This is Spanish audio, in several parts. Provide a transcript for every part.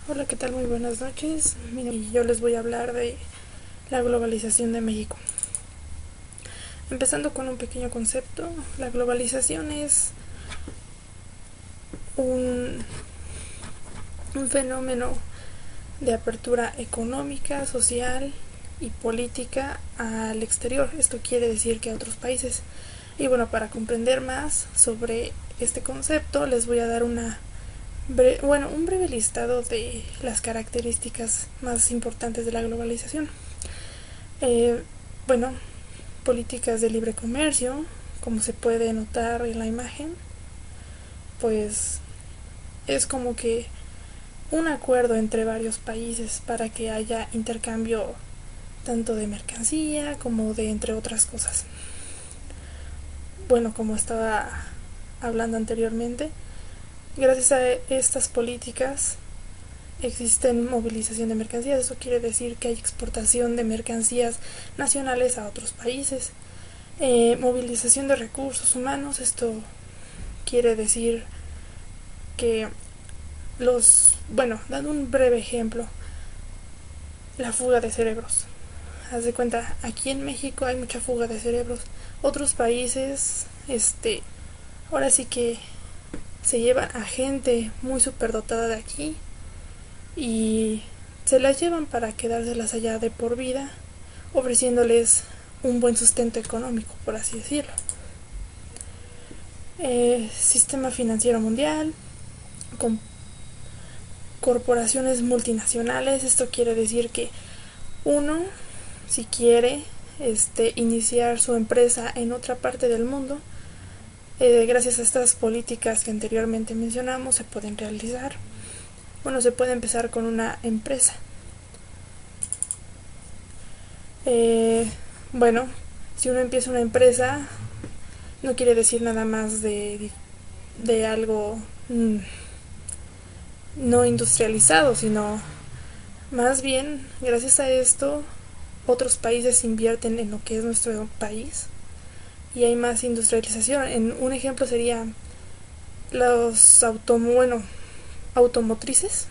Hola, ¿qué tal? Muy buenas noches. Y yo les voy a hablar de la globalización de México. Empezando con un pequeño concepto, la globalización es un, un fenómeno de apertura económica, social y política al exterior. Esto quiere decir que a otros países. Y bueno, para comprender más sobre este concepto, les voy a dar un breve listado de las características más importantes de la globalización. Eh, bueno, políticas de libre comercio, como se puede notar en la imagen, pues es como que un acuerdo entre varios países para que haya intercambio tanto de mercancía como de entre otras cosas. Bueno, como estaba hablando anteriormente, gracias a estas políticas existen movilización de mercancías. Eso quiere decir que hay exportación de mercancías nacionales a otros países. Movilización de recursos humanos. Esto quiere decir que dando un breve ejemplo, la fuga de cerebros. Haz de cuenta, aquí en México hay mucha fuga de cerebros. Otros países, ahora sí que se llevan a gente muy superdotada de aquí y se las llevan para quedárselas allá de por vida, ofreciéndoles un buen sustento económico, por así decirlo. Sistema financiero mundial, con corporaciones multinacionales. Esto quiere decir que uno, si quiere iniciar su empresa en otra parte del mundo, gracias a estas políticas que anteriormente mencionamos, se pueden realizar. Bueno, se puede empezar con una empresa. Eh, bueno, si uno empieza una empresa, no quiere decir nada más de algo no industrializado, sino más bien, gracias a esto, otros países invierten en lo que es nuestro país y hay más industrialización. Un ejemplo sería los automotrices,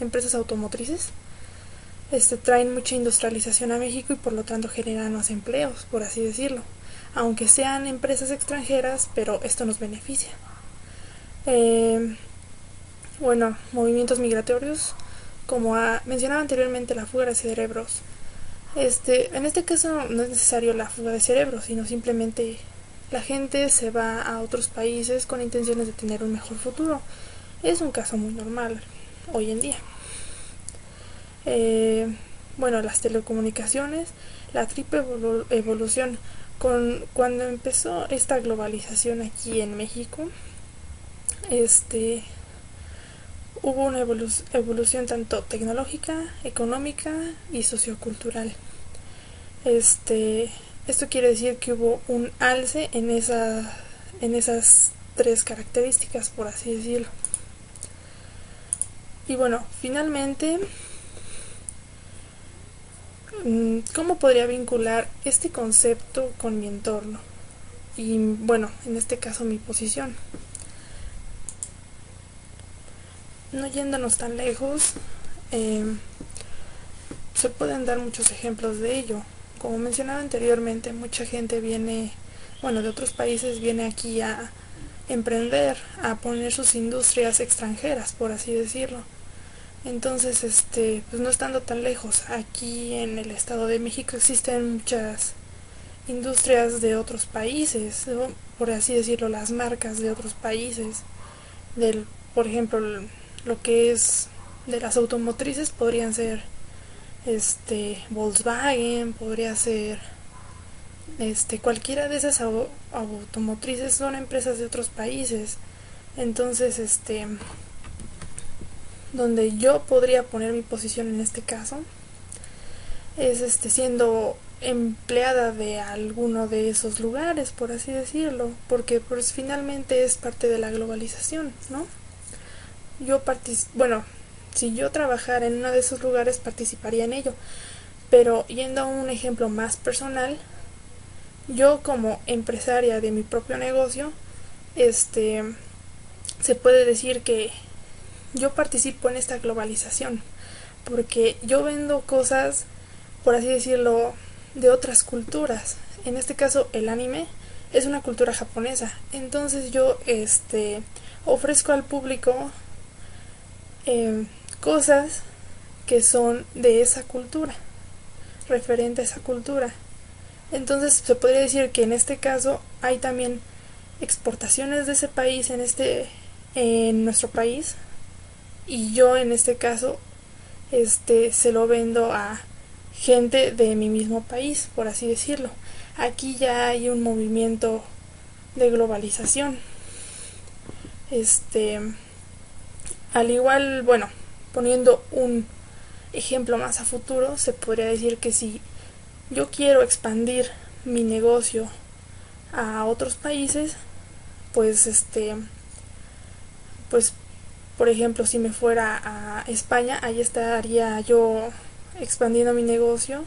empresas automotrices, traen mucha industrialización a México y por lo tanto generan más empleos, por así decirlo. Aunque sean empresas extranjeras, pero esto nos beneficia. Eh, Movimientos migratorios, como mencionaba anteriormente, la fuga de cerebros. En este caso no es necesario la fuga de cerebros, sino simplemente la gente se va a otros países con intenciones de tener un mejor futuro. Es un caso muy normal hoy en día. Las telecomunicaciones, la triple evolución. Cuando empezó esta globalización aquí en México, hubo una evolución tanto tecnológica, económica y sociocultural. Esto quiere decir que hubo un alce en esas tres características, por así decirlo. Y bueno, finalmente, ¿cómo podría vincular este concepto con mi entorno? Y bueno, en este caso mi posición. No yéndonos tan lejos, eh, se pueden dar muchos ejemplos de ello. Como mencionaba anteriormente, mucha gente de otros países viene aquí a emprender, a poner sus industrias extranjeras, por así decirlo. Entonces, pues no estando tan lejos, aquí en el Estado de México existen muchas industrias de otros países, ¿no? Por así decirlo, las marcas de otros países. Por ejemplo, lo que es de las automotrices podrían ser Volkswagen, podría ser cualquiera de esas automotrices, son empresas de otros países. Entonces, donde yo podría poner mi posición en este caso es siendo empleada de alguno de esos lugares, por así decirlo, porque pues finalmente es parte de la globalización, ¿no? Bueno, si yo trabajara en uno de esos lugares participaría en ello, pero yendo a un ejemplo más personal, yo como empresaria de mi propio negocio, se puede decir que yo participo en esta globalización, porque yo vendo cosas, por así decirlo, de otras culturas. En este caso, el anime es una cultura japonesa. Entonces yo ofrezco al público cosas que son de esa cultura, referente a esa cultura. Entonces se podría decir que en este caso hay también exportaciones de ese país en nuestro país, y yo en este caso se lo vendo a gente de mi mismo país, por así decirlo. Aquí ya hay un movimiento de globalización. Al igual, bueno, poniendo un ejemplo más a futuro, se podría decir que si yo quiero expandir mi negocio a otros países, pues pues por ejemplo, si me fuera a España, ahí estaría yo expandiendo mi negocio,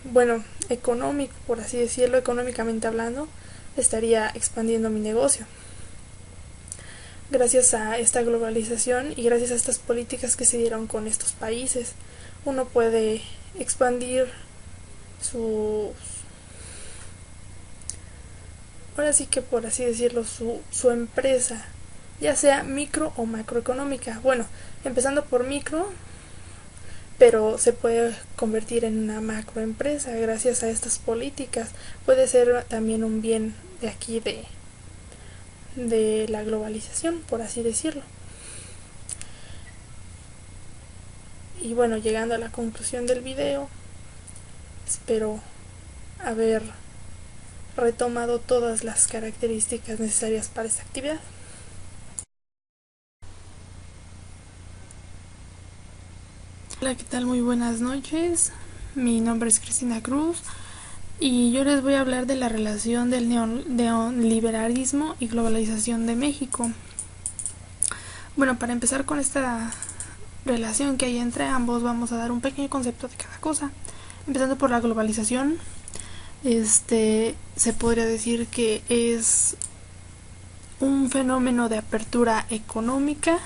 bueno, económico, por así decirlo, económicamente hablando, estaría expandiendo mi negocio. Gracias a esta globalización y gracias a estas políticas que se dieron con estos países, uno puede expandir ahora sí que por así decirlo, su empresa, ya sea micro o macroeconómica. Bueno, empezando por micro, pero se puede convertir en una macroempresa gracias a estas políticas. Puede ser también un bien de aquí de la globalización, por así decirlo. Y bueno, llegando a la conclusión del video, espero haber retomado todas las características necesarias para esta actividad. Hola, ¿qué tal? Muy buenas noches. Mi nombre es Cristina Cruz y yo les voy a hablar de la relación del neoliberalismo y globalización de México. Bueno, para empezar con esta relación que hay entre ambos, vamos a dar un pequeño concepto de cada cosa. Empezando por la globalización, se podría decir que es un fenómeno de apertura económica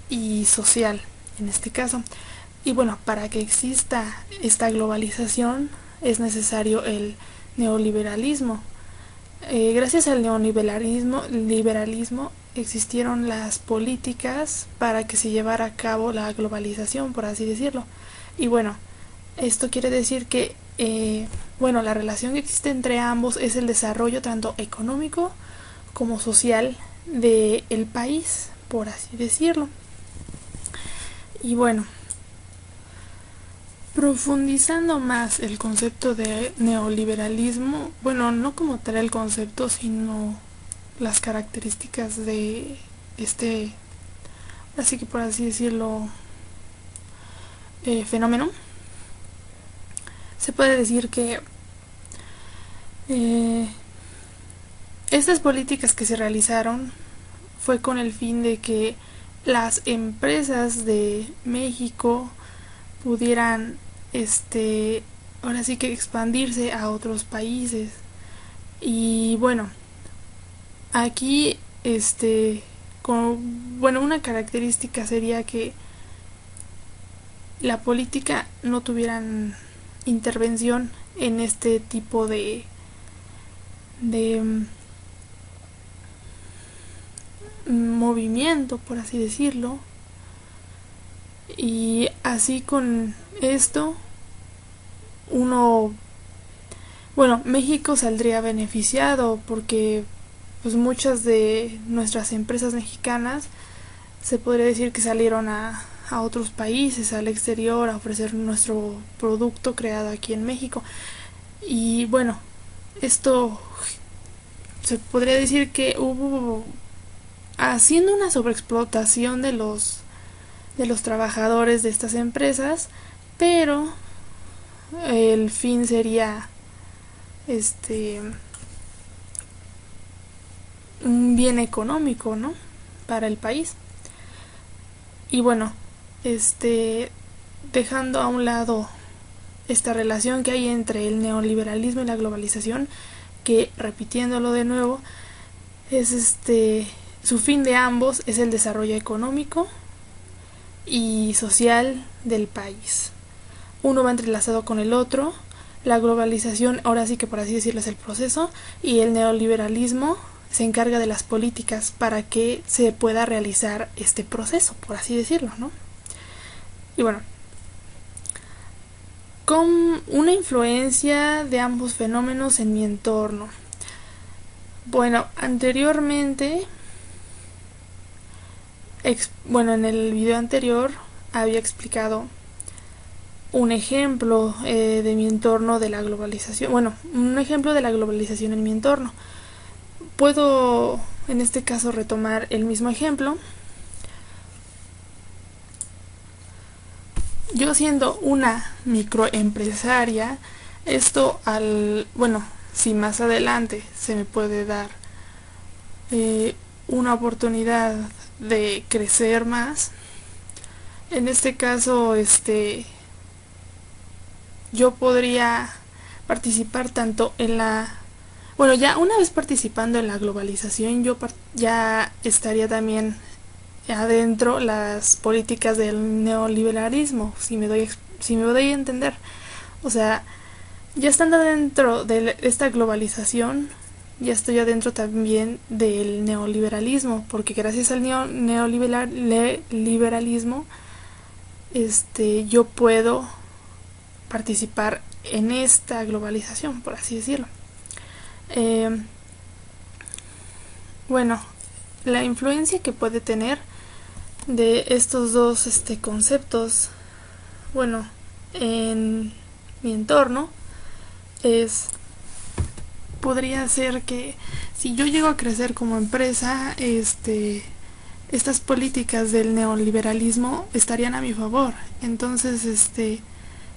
y social, en este caso. Y bueno, para que exista esta globalización es necesario el neoliberalismo. Gracias al neoliberalismo existieron las políticas para que se llevara a cabo la globalización, por así decirlo. Y bueno, esto quiere decir que la relación que existe entre ambos es el desarrollo tanto económico como social del país, por así decirlo. Y bueno, profundizando más el concepto de neoliberalismo, bueno, no como tal el concepto, sino las características de así que por así decirlo, fenómeno, se puede decir que estas políticas que se realizaron fue con el fin de que las empresas de México pudieran ahora sí que expandirse a otros países. Y bueno, aquí una característica sería que la política no tuvieran intervención en este tipo de movimiento, por así decirlo. Y así con esto México saldría beneficiado porque pues muchas de nuestras empresas mexicanas se podría decir que salieron a otros países, al exterior, a ofrecer nuestro producto creado aquí en México. Y bueno, esto se podría decir que hubo haciendo una sobreexplotación de los trabajadores de estas empresas, pero el fin sería un bien económico, ¿no?, para el país. Y bueno, dejando a un lado esta relación que hay entre el neoliberalismo y la globalización, que repitiéndolo de nuevo, Es su fin de ambos es el desarrollo económico y social del país. Uno va entrelazado con el otro. La globalización, ahora sí que por así decirlo, es el proceso, y el neoliberalismo se encarga de las políticas para que se pueda realizar este proceso, por así decirlo, ¿no? Y bueno, con una influencia de ambos fenómenos en mi entorno. Bueno, anteriormente, en el video anterior había explicado un ejemplo de mi entorno de la globalización. Bueno, un ejemplo de la globalización en mi entorno. Puedo, en este caso, retomar el mismo ejemplo. Yo siendo una microempresaria, si más adelante se me puede dar una oportunidad de crecer más, en este caso, yo podría participar tanto en ya una vez participando en la globalización, ya estaría también adentro las políticas del neoliberalismo, si me doy a entender. O sea, ya estando dentro de esta globalización, ya estoy adentro también del neoliberalismo, porque gracias al neoliberalismo yo puedo participar en esta globalización, por así decirlo. Bueno, la influencia que puede tener de estos dos conceptos, en mi entorno, podría ser que si yo llego a crecer como empresa, estas políticas del neoliberalismo estarían a mi favor. Entonces,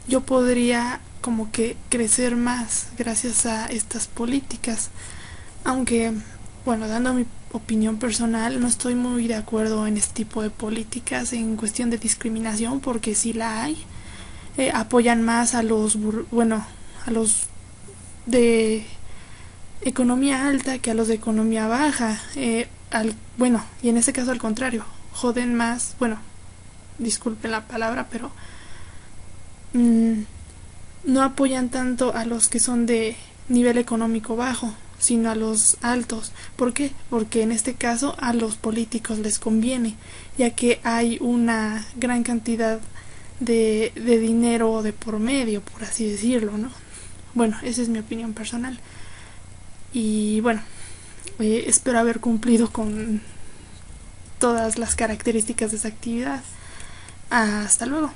yo podría como que crecer más gracias a estas políticas. Aunque, dando mi opinión personal, no estoy muy de acuerdo en este tipo de políticas en cuestión de discriminación, porque sí la hay. Apoyan más a los de economía alta que a los de economía baja. Y en este caso al contrario, joden más, disculpen la palabra, pero no apoyan tanto a los que son de nivel económico bajo, sino a los altos. ¿Por qué? Porque en este caso a los políticos les conviene, ya que hay una gran cantidad de dinero de por medio, por así decirlo, ¿no? Bueno, esa es mi opinión personal. Y espero haber cumplido con todas las características de esa actividad. Hasta luego.